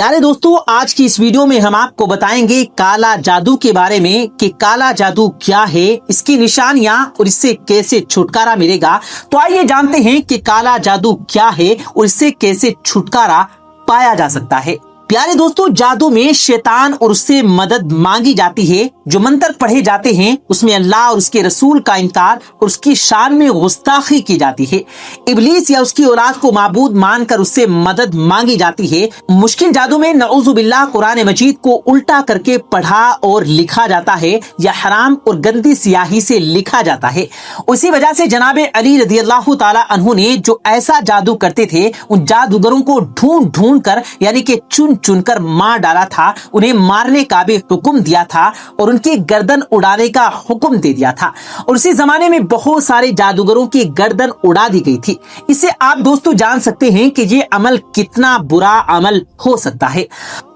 प्यारे दोस्तों, आज की इस वीडियो में हम आपको बताएंगे काला जादू के बारे में कि काला जादू क्या है, इसकी निशानियां और इससे कैसे छुटकारा मिलेगा। तो आइए जानते हैं कि काला जादू क्या है और इससे कैसे छुटकारा पाया जा सकता है। प्यारे दोस्तों, जादू में शैतान और उससे मदद मांगी जाती है। जो मंत्र पढ़े जाते हैं उसमें अल्लाह और उसके रसूल का इनकार और उसकी शान में गुस्ताखी की जाती है। इब्लीस या उसकी औलाद को माबूद मानकर उससे मदद मांगी जाती है। मुश्किल जादू में नऊजुबिल्लाह कुरान मजीद को उल्टा करके पढ़ा और लिखा जाता है या हराम और गंदी स्याही से लिखा जाता है। उसी वजह से जनाबे अली रज़ियल्लाहु ताला अन्हु ने जो ऐसा जादू करते थे, उन जादूगरों को ढूंढ ढूंढ कर यानी कि चुन चुनकर मार डाला था, उन्हें मारने का भी हुक्म दिया था और उनकी गर्दन उड़ाने का हुक्म दे दिया था। और उसी जमाने में बहुत सारे जादूगरों की गर्दन उड़ा दी गई थी। इससे आप दोस्तों जान सकते हैं कि ये अमल कितना बुरा अमल हो सकता है।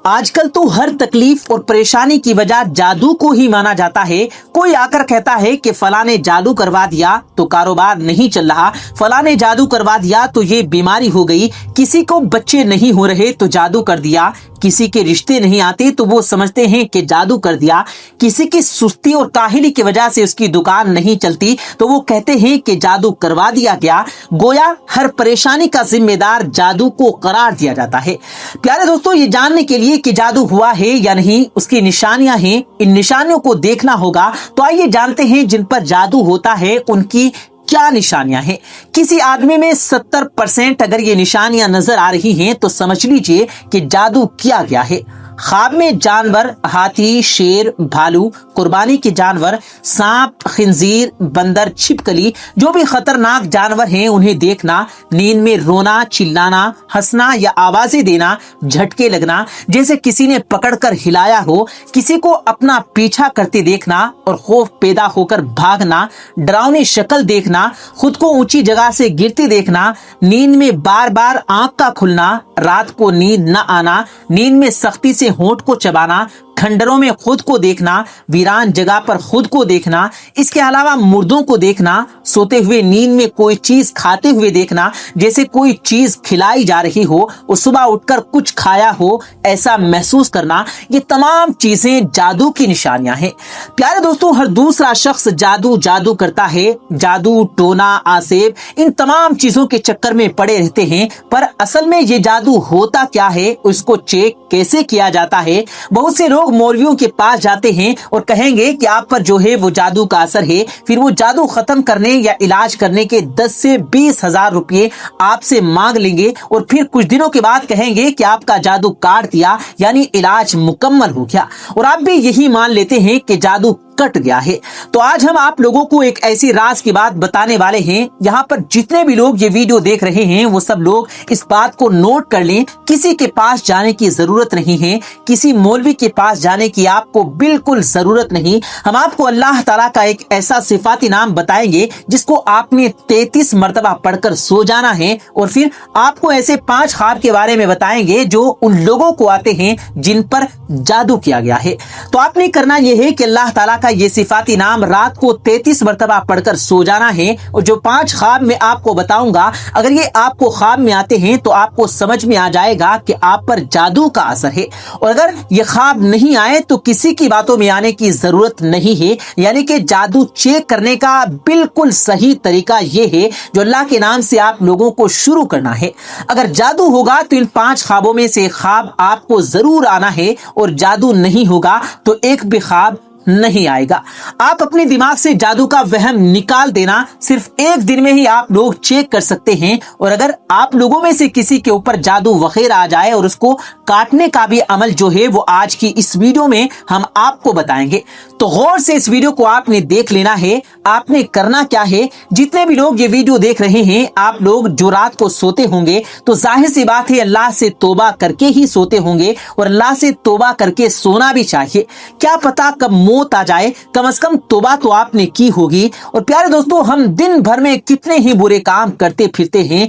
आजकल तो हर तकलीफ और परेशानी की वजह जादू को ही माना जाता है। कोई आकर कहता है कि फला ने जादू करवा दिया तो कारोबार नहीं चल रहा, फला ने जादू करवा दिया तो ये बीमारी हो गई, किसी को बच्चे नहीं हो रहे तो जादू कर दिया, किसी के रिश्ते नहीं आते तो वो समझते हैं कि जादू कर दिया, किसी की सुस्ती और काहिली की वजह से उसकी दुकान नहीं चलती तो वो कहते हैं कि जादू करवा दिया गया। गोया हर परेशानी का जिम्मेदार जादू को करार दिया जाता है। प्यारे दोस्तों, ये जानने के लिए कि जादू हुआ है या नहीं, उसकी निशानियां हैं, इन निशानियों को देखना होगा। तो आइए जानते हैं जिन पर जादू होता है उनकी क्या निशानियां हैं। किसी आदमी में 70% अगर ये निशानियां नजर आ रही हैं तो समझ लीजिए कि जादू किया गया है। ख्वाब में जानवर, हाथी, शेर, भालू, कुर्बानी के जानवर, सांप, खिंजीर, बंदर, छिपकली, जो भी खतरनाक जानवर हैं उन्हें देखना, नींद में रोना, चिल्लाना, हंसना या आवाजें देना, झटके लगना जैसे किसी ने पकड़कर हिलाया हो, किसी को अपना पीछा करते देखना और खौफ पैदा होकर भागना, डरावनी शक्ल देखना, खुद को ऊंची जगह से गिरते देखना, नींद में बार बार आंख का खुलना, रात को नींद न आना, नींद में सख्ती से होंठ को चबाना, खंडरों में खुद को देखना, वीरान जगह पर खुद को देखना, इसके अलावा मुर्दों को देखना, सोते हुए नींद में कोई चीज खाते हुए देखना जैसे कोई चीज खिलाई जा रही हो और सुबह उठकर कुछ खाया हो ऐसा महसूस करना, ये तमाम चीजें जादू की निशानियां हैं। प्यारे दोस्तों, हर दूसरा शख्स जादू जादू करता है। जादू, टोना, आसेब, इन तमाम चीजों के चक्कर में पड़े रहते हैं, पर असल में ये जादू होता क्या है, उसको चेक कैसे किया जाता है। बहुत से लोग मौलवियों के पास जाते हैं और कहेंगे कि आप पर जो है वो जादू का असर है, फिर वो जादू खत्म करने या इलाज करने के 10 से 20 हजार रुपये आपसे मांग लेंगे और फिर कुछ दिनों के बाद कहेंगे कि आपका जादू काट दिया, यानी इलाज मुकम्मल हो गया, और आप भी यही मान लेते हैं कि जादू कट गया है। तो आज हम आप लोगों को एक ऐसी राज की बात बताने वाले हैं। यहाँ पर जितने भी लोग ये वीडियो देख रहे हैं वो सब लोग इस बात को नोट कर लें, किसी के पास जाने की जरूरत नहीं है, किसी मौलवी के पास जाने की आपको बिल्कुल जरूरत नहीं। हम आपको अल्लाह ताला का एक ऐसा सिफाती नाम बताएंगे जिसको आपने 33 मरतबा पढ़कर सो जाना है, और फिर आपको ऐसे 5 ख्वाब के बारे में बताएंगे जो उन लोगों को आते हैं जिन पर जादू किया गया है। तो आपने करना यह है कि अल्लाह ताला का ये सिफाती नाम रात को 33 मरतबा पढ़कर सो जाना है, और जो 5 ख्वाब में आपको बताऊंगा अगर ये आपको ख्वाब में आते हैं तो आपको समझ में आ जाएगा कि आप पर जादू का असर है, और अगर ये ख्वाब नहीं आए तो किसी की बातों में आने की जरूरत नहीं है। यानी कि जादू चेक करने का बिल्कुल सही तरीका ये है जो अल्लाह के नाम से आप लोगों को शुरू करना है। अगर जादू होगा तो इन 5 ख्वाबों में से ख्वाब आपको जरूर आना है, और जादू नहीं होगा तो एक भी ख्वाब नहीं आएगा। आप अपने दिमाग से जादू का वहम निकाल देना, सिर्फ एक दिन में ही आप लोग चेक कर सकते हैं। और अगर आप लोगों में से किसी के ऊपर जादू वगैरह आ जाए और उसको काटने का भी अमल जो है वो आज की इस वीडियो में हम आपको बताएंगे। तो गौर से इस वीडियो को आपने देख लेना है। आपने करना क्या है, जितने भी लोग ये वीडियो देख रहे हैं, आप लोग जो रात को सोते होंगे तो जाहिर सी बात है अल्लाह से तौबा करके ही सोते होंगे, और अल्लाह से तौबा करके सोना भी चाहिए। क्या पता कब मौत आ जाए, कम से कम तौबा तो आपने की होगी। और प्यारे दोस्तों, हम दिन भर में कितने ही बुरे काम करते फिरते हैं,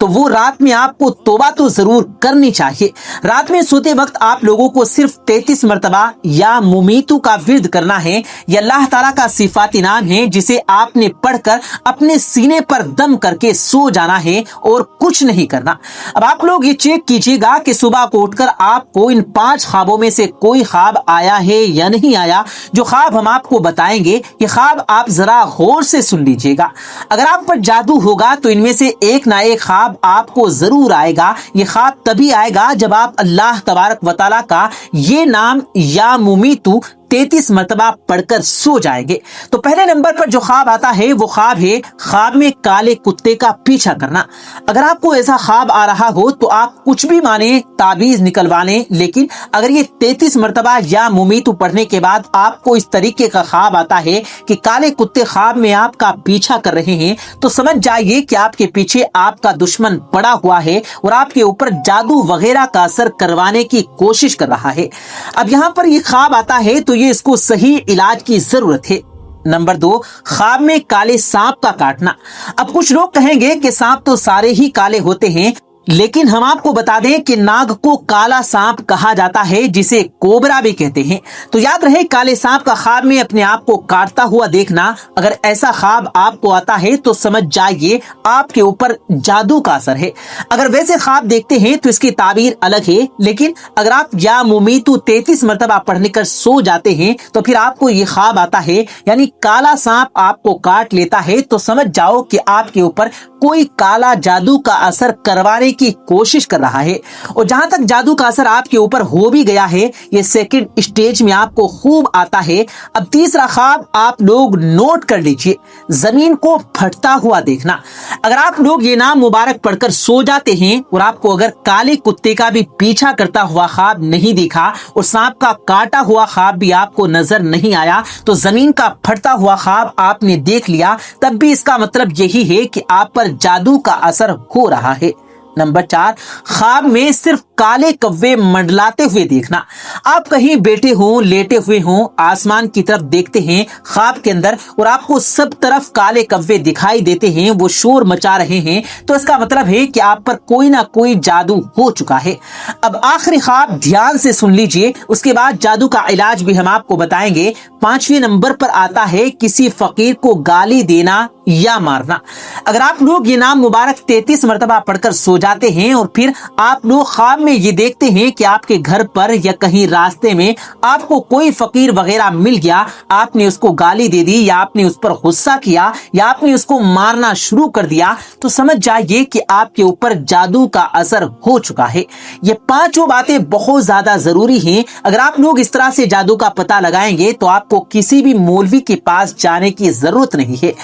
तो वो रात में आपको तौबा तो जरूर करनी चाहिए। रात में सोते वक्त आप लोगों को सिर्फ 33 मरतबा या मुमीतू का विर्द करना है। ये अल्लाह ताला का सिफाती नाम है जिसे आपने पढ़कर अपने सीने पर दम करके सो जाना है और कुछ नहीं करना। अब आप लोग ये चेक कीजिएगा कि सुबह को उठकर आपको इन 5 ख्वाबों में से कोई ख्वाब आया है या नहीं आया। जो ख्वाब हम आपको बताएंगे ये ख्वाब आप जरा गौर से सुन लीजिएगा। अगर आप पर जादू होगा तो इनमें से एक ना एक ख्वाब आपको जरूर आएगा। ये ख्वाब तभी आएगा जब आप अल्लाह तबारक व तआला का ये नाम या मुमीतू 33 मरतबा पढ़कर सो जाएंगे। तो पहले नंबर पर जो ख्वाब आता है वो ख्वाब है ख्वाब में काले कुत्ते का पीछा करना। अगर आपको ऐसा ख्वाब आ रहा हो तो आप कुछ भी माने, ताबीज निकलवा लें, लेकिन अगर ये 33 मरतबा या मुमीतू पढ़ने के बाद आपको इस तरीके का ख्वाब आता है कि काले कुत्ते ख्वाब में आपका पीछा कर रहे हैं तो समझ जाइए कि आपके पीछे आपका दुश्मन पड़ा हुआ है और आपके ऊपर जादू वगैरह का असर करवाने की कोशिश कर रहा है। अब यहाँ पर ये ख्वाब आता है तो इसको सही इलाज की जरूरत है। नंबर 2, ख्वाब में काले सांप का काटना। अब कुछ लोग कहेंगे कि सांप तो सारे ही काले होते हैं, लेकिन हम आपको बता दें कि नाग को काला सांप कहा जाता है जिसे कोबरा भी कहते हैं। तो याद रहे, काले सांप का ख्वाब में अपने आप को काटता हुआ देखना, अगर ऐसा ख्वाब आपको आता है तो समझ जाइए आपके ऊपर जादू का असर है। अगर वैसे ख्वाब देखते हैं तो इसकी ताबीर अलग है, लेकिन अगर आप या मुमीतू 33 मरतबा पढ़ने कर सो जाते हैं तो फिर आपको ये ख्वाब आता है यानी काला सांप आपको काट लेता है तो समझ जाओ कि आपके ऊपर कोई काला जादू का असर करवाने की कोशिश कर रहा है। और जहां तक जादू का असर आपके ऊपर हो भी गया है, ये सेकंड स्टेज में आपको खूब आता है। अब तीसरा ख्वाब आप लोग नोट कर लीजिए, जमीन को फटता हुआ देखना। अगर आप लोग ये नाम मुबारक पढ़कर सो जाते हैं और आपको अगर काले कुत्ते का भी पीछा करता हुआ ख्वाब नहीं दिखा और सांप का काटा हुआ ख्वाब भी आपको नजर नहीं आया, तो जमीन का फटता हुआ ख्वाब आपने देख लिया, तब भी इसका मतलब यही है कि आप पर जादू का असर हो रहा है। नंबर 4, ख्वाब में सिर्फ काले कव्वे मंडलाते हुए देखना। आप कहीं बैठे हों, लेटे हुए हों, आसमान की तरफ देखते हैं ख्वाब के अंदर और आपको सब तरफ काले कव्वे दिखाई देते हैं, वो शोर मचा रहे हैं, तो इसका मतलब है कि आप पर कोई ना कोई जादू हो चुका है। अब आखिरी ख्वाब ध्यान से सुन लीजिए, उसके बाद जादू का इलाज भी हम आपको बताएंगे। 5वें नंबर पर आता है किसी फकीर को गाली देना या मारना। अगर आप लोग ये नाम मुबारक 33 मरतबा पढ़कर सो जाते हैं और फिर आप लोग ख्वाब में ये देखते हैं कि आपके घर पर या कहीं रास्ते में आपको कोई फकीर वगैरह मिल गया, आपने उसको गाली दे दी या आपने उस पर गुस्सा किया या आपने उसको मारना शुरू कर दिया, तो समझ जाइए कि आपके ऊपर जादू का असर हो चुका है। ये 5 बातें बहुत ज्यादा जरूरी हैं। अगर आप लोग इस तरह से जादू का पता लगाएंगे तो आपको किसी भी मौलवी के पास जाने की जरूरत नहीं है।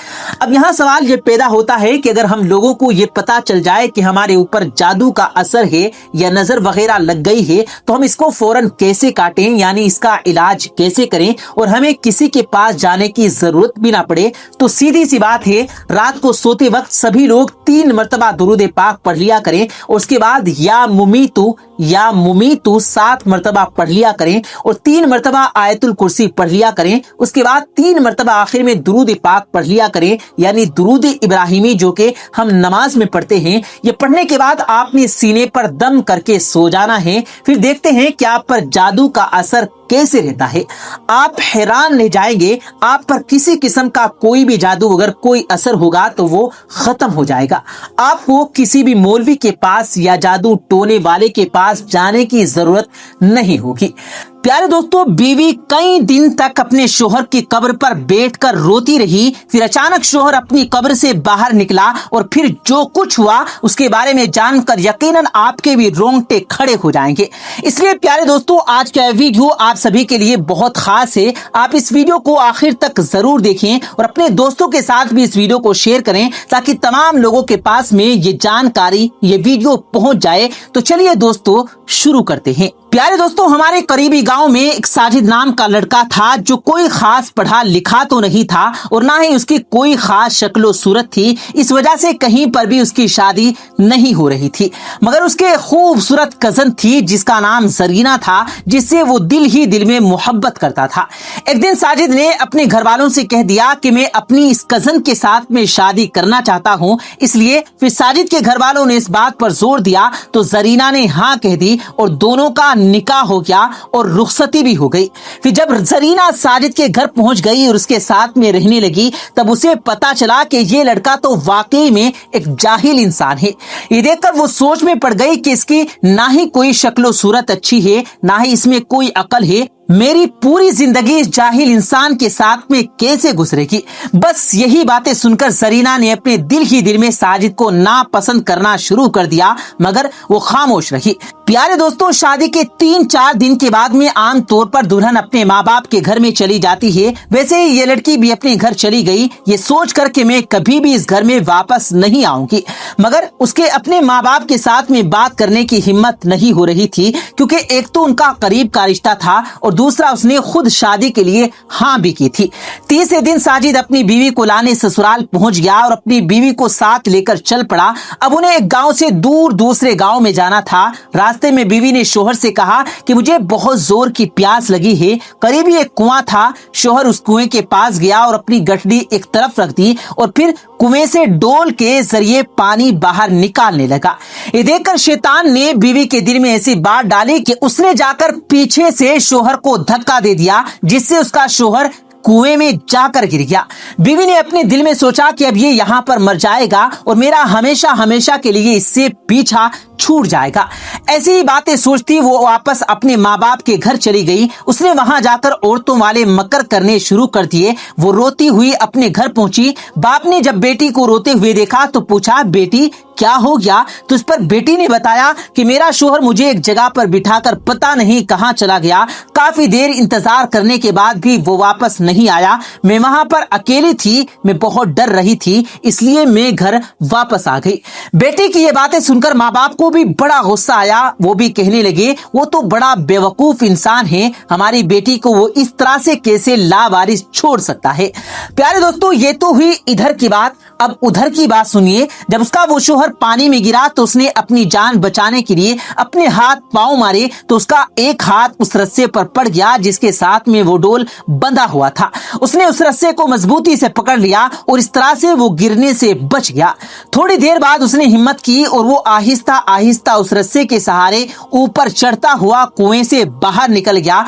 अब यहाँ सवाल ये पैदा होता है कि अगर हम लोगों को ये पता चल जाए कि हमारे ऊपर जादू का असर है या नजर वगैरह लग गई है तो हम इसको फौरन कैसे काटें, यानी इसका इलाज कैसे करें और हमें किसी के पास जाने की जरूरत भी ना पड़े। तो सीधी सी बात है, रात को सोते वक्त सभी लोग 3 मरतबा दुरूद पाक पढ़ लिया करें और उसके बाद या मुमीतू 7 मरतबा पढ़ लिया करें और 3 मरतबा आयतुल कुर्सी पढ़ लिया करें। उसके बाद 3 मरतबा आखिर में दुरूद पाक पढ़ लिया करें, यानी दुरूद इब्राहिमी जो कि हम नमाज में पढ़ते हैं। ये पढ़ने के बाद आपने सीने पर दम करके सो जाना है। फिर देखते हैं कि आप पर जादू का असर कैसे रहता है। आप हैरान रह जाएंगे, आप पर किसी किस्म का कोई भी जादू अगर कोई असर होगा तो वो खत्म हो जाएगा। आपको किसी भी मौलवी के पास या जादू टोने वाले के पास जाने की जरूरत नहीं होगी। प्यारे दोस्तों, बीवी कई दिन तक अपने शोहर की कब्र पर बैठकर रोती रही, फिर अचानक शोहर अपनी कब्र से बाहर निकला और फिर जो कुछ हुआ उसके बारे में जानकर यकीनन आपके भी रोंगटे खड़े हो जाएंगे। इसलिए प्यारे दोस्तों, आज का वीडियो आप सभी के लिए बहुत खास है। आप इस वीडियो को आखिर तक जरूर देखें और अपने दोस्तों के साथ भी इस वीडियो को शेयर करें ताकि तमाम लोगों के पास में ये जानकारी, ये वीडियो पहुंच जाए। तो चलिए दोस्तों शुरू करते हैं। प्यारे दोस्तों, हमारे करीबी गांव में एक साजिद नाम का लड़का था जो कोई खास पढ़ा लिखा तो नहीं था और ना ही उसकी कोई खास शक्लो सूरत थी। इस वजह से कहीं पर भी उसकी शादी नहीं हो रही थी, मगर उसके खूबसूरत कजन थी जिसका नाम जरीना था, जिससे वो दिल ही दिल में मोहब्बत करता था। एक दिन साजिद ने अपने घर वालों से कह दिया कि मैं अपनी इस कजन के साथ में शादी करना चाहता हूँ। इसलिए फिर साजिद के घर वालों ने इस बात पर जोर दिया तो जरीना ने हाँ कह दी और दोनों का निकाह हो गया और रुखसती भी हो गई। फिर जब जरीना साजिद के घर पहुंच गई और उसके साथ में रहने लगी, तब उसे पता चला कि ये लड़का तो वाकई में एक जाहिल इंसान है। ये देखकर वो सोच में पड़ गई कि इसकी ना ही कोई शक्लो सूरत अच्छी है, ना ही इसमें कोई अकल है। मेरी पूरी जिंदगी इस जाहिल इंसान के साथ में कैसे गुजरेगी। बस यही बातें सुनकर जरीना ने अपने दिल ही दिल में साजिद को नापसंद करना शुरू कर दिया, मगर वो खामोश रही। प्यारे दोस्तों, शादी के 3-4 दिन के बाद में आम तौर पर दुल्हन अपने माँ बाप के घर में चली जाती है। वैसे ही ये लड़की भी अपने घर चली गई, ये सोच कर के मैं कभी भी इस घर में वापस नहीं आऊंगी। मगर उसके अपने माँ बाप के साथ में बात करने की हिम्मत नहीं हो रही थी, क्योंकि एक तो उनका करीब का रिश्ता था और दूसरा उसने खुद शादी के लिए हाँ भी की थी। तीसरे दिन साजिद अपनी बीवी को लाने ससुराल पहुंच गया और अपनी बीवी को साथ लेकर चल पड़ा। अब उन्हें एक गांव से दूर दूसरे गांव में जाना था। रास्ते में बीवी ने शोहर से कहा कि मुझे बहुत जोर की प्यास लगी है। करीब एक कुआं था। शोहर उस कुएं के पास गया और अपनी गठरी एक तरफ रख दी और फिर कुएं से डोल के जरिए पानी बाहर निकालने लगा। ये देखकर शैतान ने बीवी के दिल में ऐसी बात डाली कि उसने जाकर पीछे से शोहर को धक्का दे दिया, जिससे उसका शोहर कुएं में जाकर गिर गया। बीवी ने अपने दिल में सोचा कि अब ये यहाँ पर मर जाएगा और मेरा हमेशा हमेशा के लिए इससे पीछा छूट जाएगा। ऐसी ही बातें सोचती वो वापस अपने माँ बाप के घर चली गई। उसने वहां जाकर औरतों वाले मकर करने शुरू कर दिए। वो रोती हुई अपने घर पहुंची। बाप ने जब बेटी को रोते हुए देखा तो पूछा, बेटी क्या हो गया? तो इस पर बेटी ने बताया कि मेरा शोहर मुझे एक जगह पर बिठाकर पता नहीं कहां चला गया। काफी देर इंतजार करने के बाद भी वो वापस नहीं आया। मैं वहां पर अकेली थी, मैं बहुत डर रही थी, इसलिए मैं घर वापस आ गई। बेटी की ये बातें सुनकर माँ बाप को भी बड़ा गुस्सा आया। वो भी कहने लगे, वो तो बड़ा बेवकूफ इंसान है, हमारी बेटी को वो इस तरह से कैसे लावारिस छोड़ सकता है। प्यारे दोस्तों, ये तो हुई इधर की बात। अब उधर की बात सुनिए। जब उसका वो शोहर पानी में गिरा तो उसने अपनी जान बचाने के लिए अपने हाथ पांव मारे तो उसका एक हाथ उस रस्से पर पड़ गया जिसके साथ में वो डोल बंधा हुआ था। उसने उस रस्से को मजबूती से पकड़ लिया और इस तरह से वो गिरने से बच गया। थोड़ी देर बाद उसने हिम्मत की और वो आहिस्ता आहिस्ता उस रस्से के सहारे ऊपर चढ़ता हुआ कुएं से बाहर निकल गया।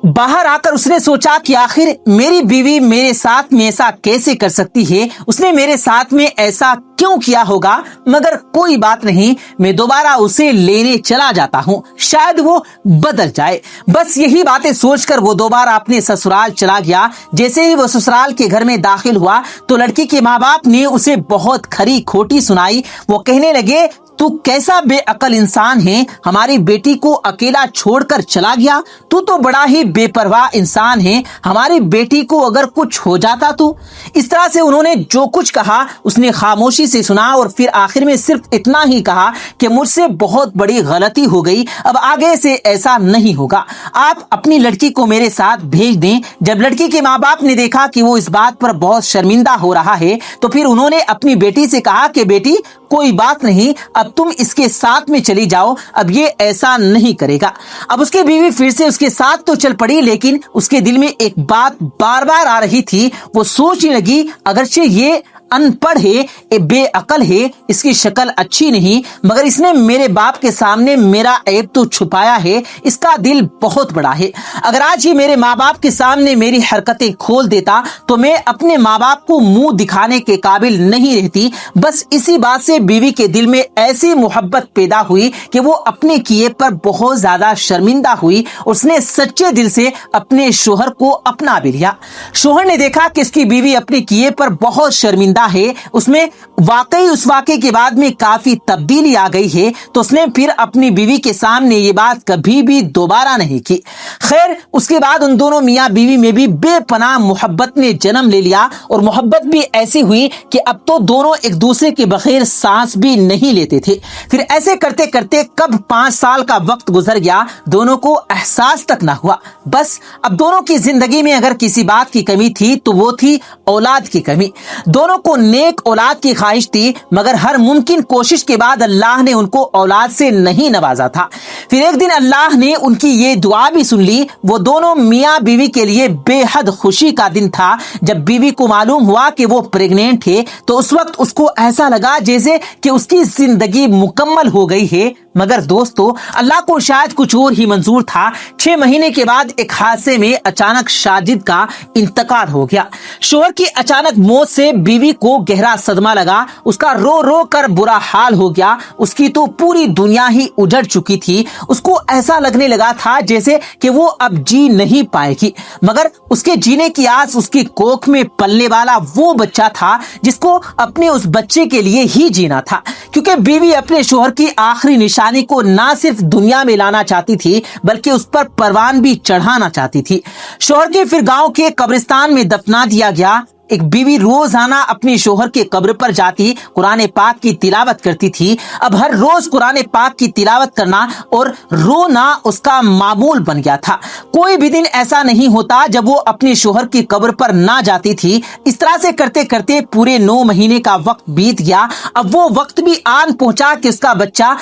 बाहर आकर उसने सोचा कि आखिर मेरी बीवी मेरे साथ में ऐसा कैसे कर सकती है, उसने मेरे साथ में ऐसा क्यों किया होगा। मगर कोई बात नहीं, मैं दोबारा उसे लेने चला जाता हूँ, शायद वो बदल जाए। बस यही बातें सोचकर वो दोबारा अपने ससुराल चला गया। जैसे ही वो ससुराल के घर में दाखिल हुआ तो लड़की के माँ बाप ने उसे बहुत खरी खोटी सुनाई। वो कहने लगे, तू कैसा बेअकल इंसान है, हमारी बेटी को अकेला छोड़कर चला गया। तू तो बड़ा ही बेपरवाह इंसान है, हमारी बेटी को अगर कुछ हो जाता तो। इस तरह से उन्होंने जो कुछ कहा उसने खामोशी से सुना और फिर आखिर में सिर्फ इतना ही कहा कि मुझसे बहुत बड़ी गलती हो गई, अब आगे से ऐसा नहीं होगा, आप अपनी लड़की को मेरे साथ भेज दें। जब लड़की के माँ बाप ने देखा कि वो इस बात पर बहुत शर्मिंदा हो रहा है तो फिर उन्होंने अपनी बेटी से कहा कि बेटी कोई बात नहीं, अब तुम इसके साथ में चली जाओ, अब ये ऐसा नहीं करेगा। अब उसकी बीवी फिर से उसके साथ तो चल पड़ी, लेकिन उसके दिल में एक बात बार बार आ रही थी। वो सोचने लगी, अगरचे ये अनपढ़ है, ये बेअकल है, इसकी शक्ल अच्छी नहीं, मगर इसने मेरे बाप के सामने मेरा ऐब तो छुपाया है, इसका दिल बहुत बड़ा है। अगर आज ये मेरे माँ बाप के सामने मेरी हरकतें खोल देता तो मैं अपने माँ बाप को मुंह दिखाने के काबिल नहीं रहती। बस इसी बात से बीवी के दिल में ऐसी मोहब्बत पैदा हुई कि वो अपने किए पर बहुत ज्यादा शर्मिंदा हुई। उसने सच्चे दिल से अपने शोहर को अपना भी लिया। शोहर ने देखा कि इसकी बीवी अपने किए पर बहुत शर्मिंदा بیٹا ہے اس میں واقعی اس واقعے کے بعد میں کافی تبدیلی آ گئی ہے، تو اس نے پھر اپنی بیوی کے سامنے یہ بات کبھی بھی دوبارہ نہیں کی۔ خیر اس کے بعد ان دونوں میاں بیوی میں بھی بے پناہ محبت نے جنم لے لیا، اور محبت بھی ایسی ہوئی کہ اب تو دونوں ایک دوسرے کے بغیر سانس بھی نہیں لیتے تھے۔ پھر ایسے کرتے کرتے کب 5 سال کا وقت گزر گیا، دونوں کو احساس تک نہ ہوا۔ بس اب دونوں کی زندگی میں اگر کسی بات کی کمی تھی تو وہ تھی اولاد کی کمی۔ دونوں کو نیک اولاد کی خواہش تھی، مگر ہر ممکن کوشش کے بعد اللہ نے ان کو اولاد سے نہیں نوازا تھا۔ پھر ایک دن اللہ نے ان کی یہ دعا بھی سن لی۔ وہ دونوں میاں بیوی کے لیے بے حد خوشی کا دن تھا جب بیوی کو معلوم ہوا کہ وہ پریگنینٹ ہے، تو اس وقت اس کو ایسا لگا جیسے کہ اس کی زندگی مکمل ہو گئی ہے۔ مگر دوستو اللہ کو شاید کچھ اور ہی منظور تھا۔ 6 مہینے کے بعد ایک حادثے میں اچانک ساجد کا انتقال ہو گیا۔ شوہر کی اچانک موت سے بیوی کو گہرا صدمہ لگا، اس کا رو رو کر برا حال ہو گیا۔ اس کی تو پوری دنیا ہی اجڑ چکی تھی۔ اس کو ایسا لگنے لگا تھا جیسے کہ وہ اب جی نہیں پائے گی، مگر اس کے جینے کی آس اس کی کوکھ میں پلنے والا وہ بچہ تھا جس کو اپنے اس بچے کے لیے ہی جینا تھا، کیونکہ بیوی اپنے شوہر کی آخری نشانی کو نہ صرف دنیا میں لانا چاہتی تھی بلکہ اس پر پروان بھی چڑھانا چاہتی تھی۔ شوہر کے پھر گاؤں کے قبرستان میں دفنا دیا گیا۔ ایک بیوی روزانہ اپنے شوہر کے قبر پر جاتی، قرآن پاک کی تلاوت کرتی تھی۔ اب ہر روز قرآن پاک کی تلاوت کرنا اور رونا اس کا معمول بن گیا تھا۔ کوئی بھی دن ایسا نہیں ہوتا جب وہ اپنے شوہر کی قبر پر نہ جاتی تھی۔ اس طرح سے کرتے کرتے پورے 9 مہینے کا وقت بیت گیا۔ اب وہ وقت بھی آن پہنچا کہ اس کا بچہ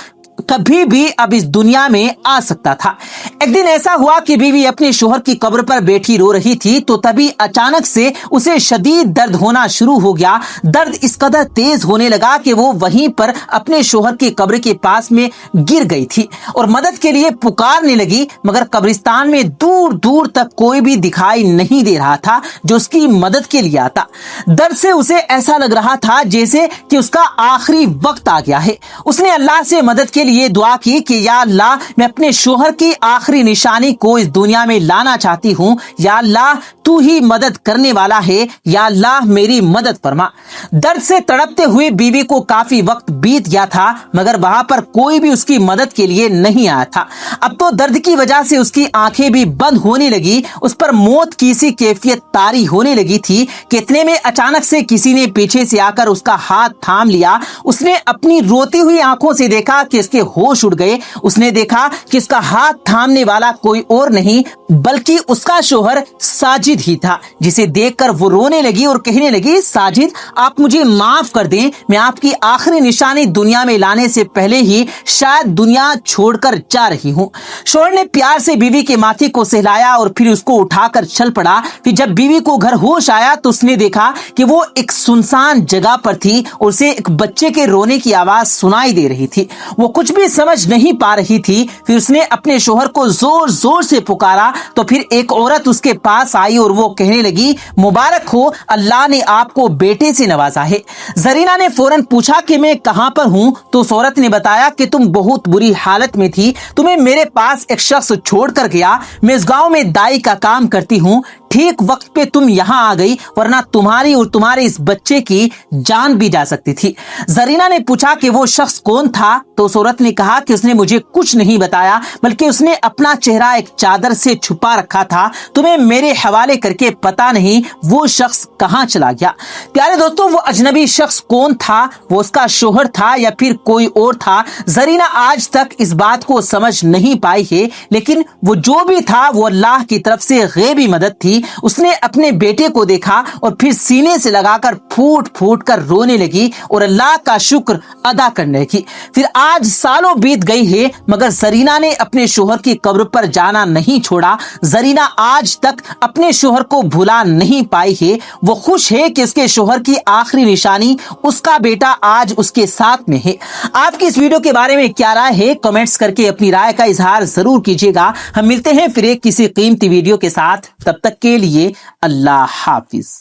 کبھی بھی اب اس دنیا میں آ سکتا تھا۔ ایک دن ایسا ہوا کہ بیوی اپنے شوہر کی قبر پر بیٹھی رو رہی تھی تو تبھی اچانک سے اسے شدید درد ہونا شروع ہو گیا۔ درد اس قدر تیز ہونے لگا کہ وہ وہیں پر اپنے شوہر کی قبر کے پاس میں گر گئی تھی اور مدد کے لیے پکارنے لگی، مگر قبرستان میں دور دور تک کوئی بھی دکھائی نہیں دے رہا تھا جو اس کی مدد کے لیے آتا۔ درد سے اسے ایسا لگ رہا تھا جیسے کہ اس کا آخری وقت آ گیا ہے۔ اس نے اللہ سے مدد کے لیے دعا کی کہ یا اللہ میں اپنے شوہر کی آخری نشانی کو اس دنیا میں لانا چاہتی ہوں، یا اللہ تو ہی مدد کرنے والا ہے، یا اللہ میری مدد فرما۔ درد سے تڑپتے ہوئے بیوی کو کافی وقت بیت گیا تھا، مگر وہاں پر کوئی بھی اس کی مدد کے لیے نہیں آیا تھا۔ اب تو درد کی وجہ سے اس کی آنکھیں بھی بند ہونے لگی، اس پر موت کی سی کیفیت طاری ہونے لگی تھی کہ اتنے میں اچانک سے کسی نے پیچھے سے آ کر اس کا ہاتھ تھام لیا۔ اس نے اپنی روتی ہوئی آنکھوں سے دیکھا کہ اس کے ہوش اڑ گئے۔ اس نے دیکھا کہ اس کا ہاتھ تھامنے والا کوئی اور نہیں بلکہ اس کا شوہر ساجد ہی تھا، جسے دیکھ کر وہ رونے لگی اور کہنے لگی، ساجد آپ مجھے معاف کر دیں، میں آپ کی آخری نشانی دنیا میں لانے سے پہلے ہی شاید دنیا چھوڑ کر جا رہی ہوں۔ شوہر نے پیار سے بیوی کے ماتھے کو سہلایا اور پھر اس کو اٹھا کر چل پڑا۔ پھر جب بیوی کو گھر ہوش آیا تو اس نے دیکھا کہ وہ ایک سنسان جگہ پر تھی اور اسے ایک بچے کے رونے کی آواز سنائی دے رہی تھی۔ وہ کچھ بھی سمجھ نہیں پا رہی تھی۔ پھر اس نے اپنے شوہر کو زور زور سے پکارا تو پھر ایک عورت اس کے پاس آئی اور وہ کہنے لگی، مبارک ہو، اللہ نے آپ کو بیٹے سے نوازا ہے۔ زرینہ نے فوراً پوچھا کہ میں کہاں پر ہوں؟ تو اس عورت نے بتایا کہ تم بہت بری حالت میں تھی، تمہیں میرے پاس ایک شخص چھوڑ کر گیا، میں اس گاؤں میں دائی کا کام کرتی ہوں، ٹھیک وقت پہ تم یہاں آ گئی ورنہ تمہاری اور تمہارے اس بچے کی جان بھی جا سکتی تھی۔ زرینہ نے پوچھا کہ وہ شخص کون تھا؟ تو اس عورت نے کہا کہ اس نے مجھے کچھ نہیں بتایا بلکہ اس نے اپنا چہرہ ایک چادر سے چھپا رکھا تھا، تمہیں میرے حوالے کر کے پتا نہیں وہ شخص کہاں چلا گیا۔ پیارے دوستوں، وہ اجنبی شخص کون تھا؟ وہ اس کا شوہر تھا یا پھر کوئی اور تھا؟ زرینہ آج تک اس بات کو سمجھ نہیں پائی ہے، لیکن وہ جو بھی تھا وہ اللہ کی طرف سے غیبی مدد تھی۔ اس نے اپنے بیٹے کو دیکھا اور پھر سینے سے لگا کر پھوٹ پھوٹ کر رونے لگی اور اللہ کا شکر ادا کرنے لگی۔ پھر آج سالوں بیت گئی ہے مگر زرینہ نے اپنے شوہر کی قبر پر جانا نہیں چھوڑا۔ زرینہ آج تک اپنے شوہر کو بھلا نہیں پائی ہے۔ وہ خوش ہے کہ اس کے شوہر کی آخری نشانی اس کا بیٹا آج اس کے ساتھ میں ہے۔ آپ کی اس ویڈیو کے بارے میں کیا رائے ہے؟ کمنٹس کر کے اپنی رائے کا اظہار ضرور کیجیے گا۔ ہم ملتے ہیں پھر ایک کسی قیمتی ویڈیو کے ساتھ، تب تک کے لیے اللہ حافظ۔